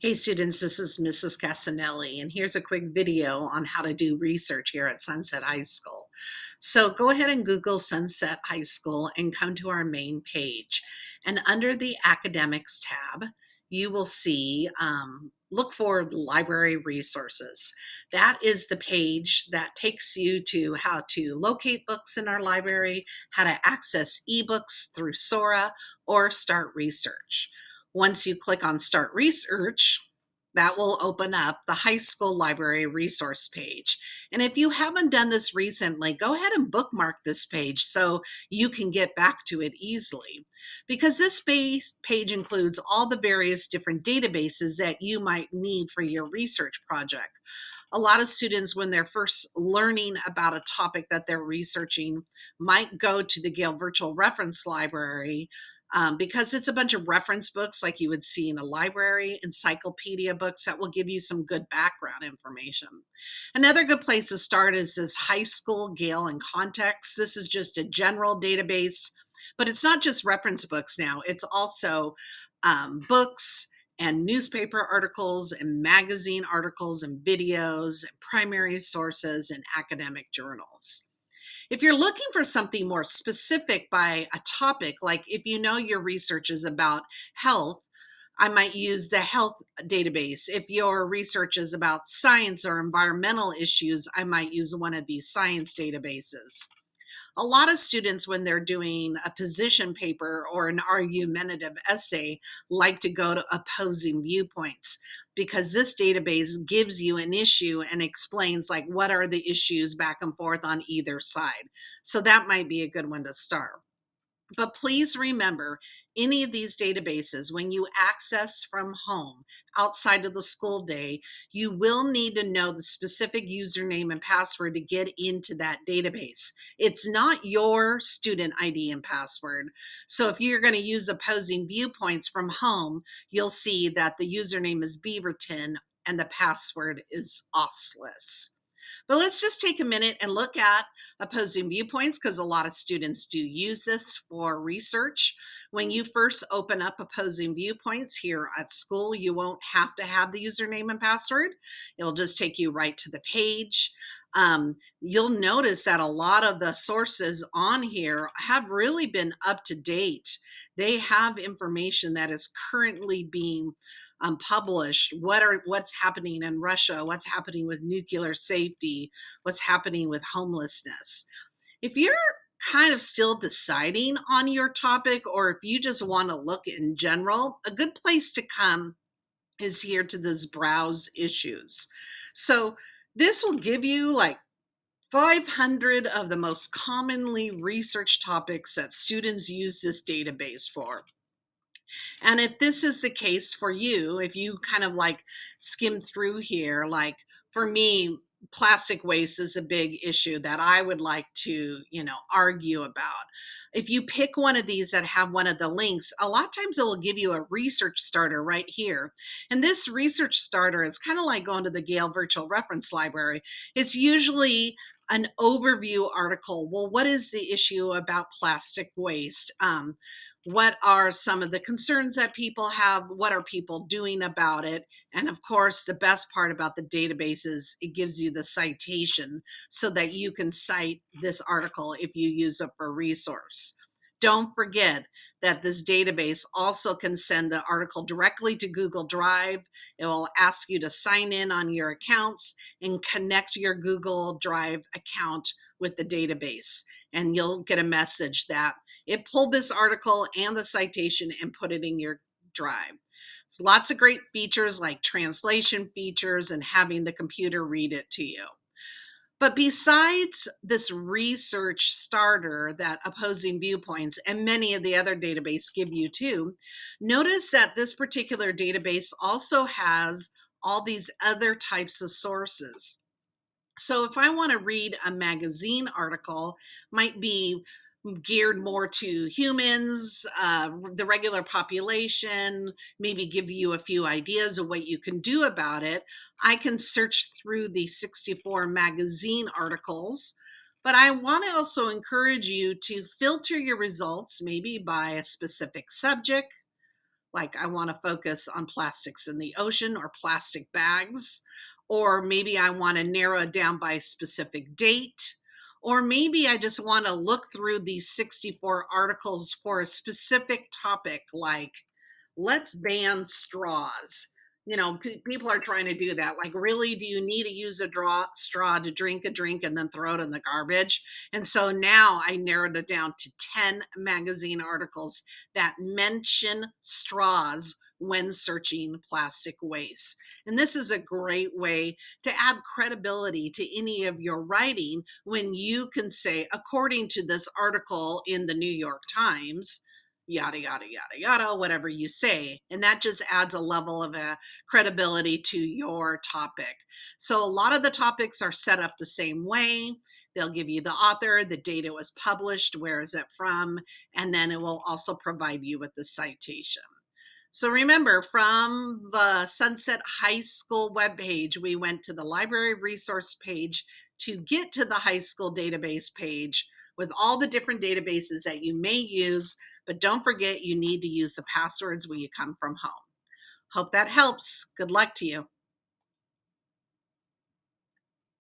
Hey students, this is Mrs. Casanelli, and here's a quick video on how to do research here at Sunset High School. So go ahead and Google Sunset High School and come to our main page. And under the Academics tab, you will see, look for library resources. That is the page that takes you to how to locate books in our library, how to access ebooks through Sora, or start research. Once you click on Start Research, that will open up the high school library resource page. And if you haven't done this recently, go ahead and bookmark this page so you can get back to it easily. Because this page includes all the various different databases that you might need for your research project. A lot of students, when they're first learning about a topic that they're researching, might go to the Gale Virtual Reference Library because it's a bunch of reference books like you would see in a library, encyclopedia books that will give you some good background information. Another good place to start is this High School Gale in Context. This is just a general database, but it's not just reference books now. It's also books and newspaper articles and magazine articles and videos and primary sources and academic journals. If you're looking for something more specific by a topic, like if you know your research is about health, I might use the health database. If your research is about science or environmental issues, I might use one of these science databases. A lot of students, when they're doing a position paper or an argumentative essay, like to go to opposing viewpoints because this database gives you an issue and explains like what are the issues back and forth on either side. So that might be a good one to start. But please remember, any of these databases, when you access from home outside of the school day, you will need to know the specific username and password to get into that database. It's not your student ID and password. So if you're going to use opposing viewpoints from home, you'll see that the username is Beaverton and the password is Ossless. But let's just take a minute and look at opposing viewpoints because a lot of students do use this for research. When you first open up opposing viewpoints here at school, you won't have to have the username and password. It'll just take you right to the page. You'll notice that a lot of the sources on here have really been up to date. They have information that is currently being published. What's happening in Russia, what's happening with nuclear safety, what's happening with homelessness. If you're kind of still deciding on your topic, or if you just want to look in general, a good place to come is here to this browse issues. So this will give you like 500 of the most commonly researched topics that students use this database for. And if this is the case for you, if you kind of like skim through here, like for me, plastic waste is a big issue that I would like to, argue about. If you pick one of these that have one of the links, a lot of times it will give you a research starter right here. And this research starter is kind of like going to the Gale Virtual Reference Library. It's usually an overview article. Well, what is the issue about plastic waste? What are some of the concerns that people have? What are people doing about it? And of course, the best part about the database is it gives you the citation so that you can cite this article if you use it for resource. Don't forget that this database also can send the article directly to Google Drive. It will ask you to sign in on your accounts and connect your Google Drive account with the database. And you'll get a message that it pulled this article and the citation and put it in your drive. So lots of great features like translation features and having the computer read it to you. But besides this research starter that opposing viewpoints and many of the other databases give you too, notice that this particular database also has all these other types of sources. So if I want to read a magazine article, might be geared more to humans, the regular population, maybe give you a few ideas of what you can do about it. I can search through the 64 magazine articles, but I want to also encourage you to filter your results maybe by a specific subject Like I want to focus on plastics in the ocean or plastic bags, or maybe I want to narrow it down by a specific date, or maybe I just want to look through these 64 articles for a specific topic like let's ban straws. People are trying to do that. Like, really, do you need to use a straw to drink a drink and then throw it in the garbage? And so now I narrowed it down to 10 magazine articles that mention straws when searching plastic waste. And this is a great way to add credibility to any of your writing when you can say, according to this article in the New York Times, yada, yada, yada, yada, whatever you say. And that just adds a level of credibility to your topic. So a lot of the topics are set up the same way. They'll give you the author, the date it was published, where is it from, and then it will also provide you with the citation. So remember, from the Sunset High School webpage, we went to the library resource page to get to the high school database page with all the different databases that you may use, but don't forget you need to use the passwords when you come from home. Hope that helps. Good luck to you.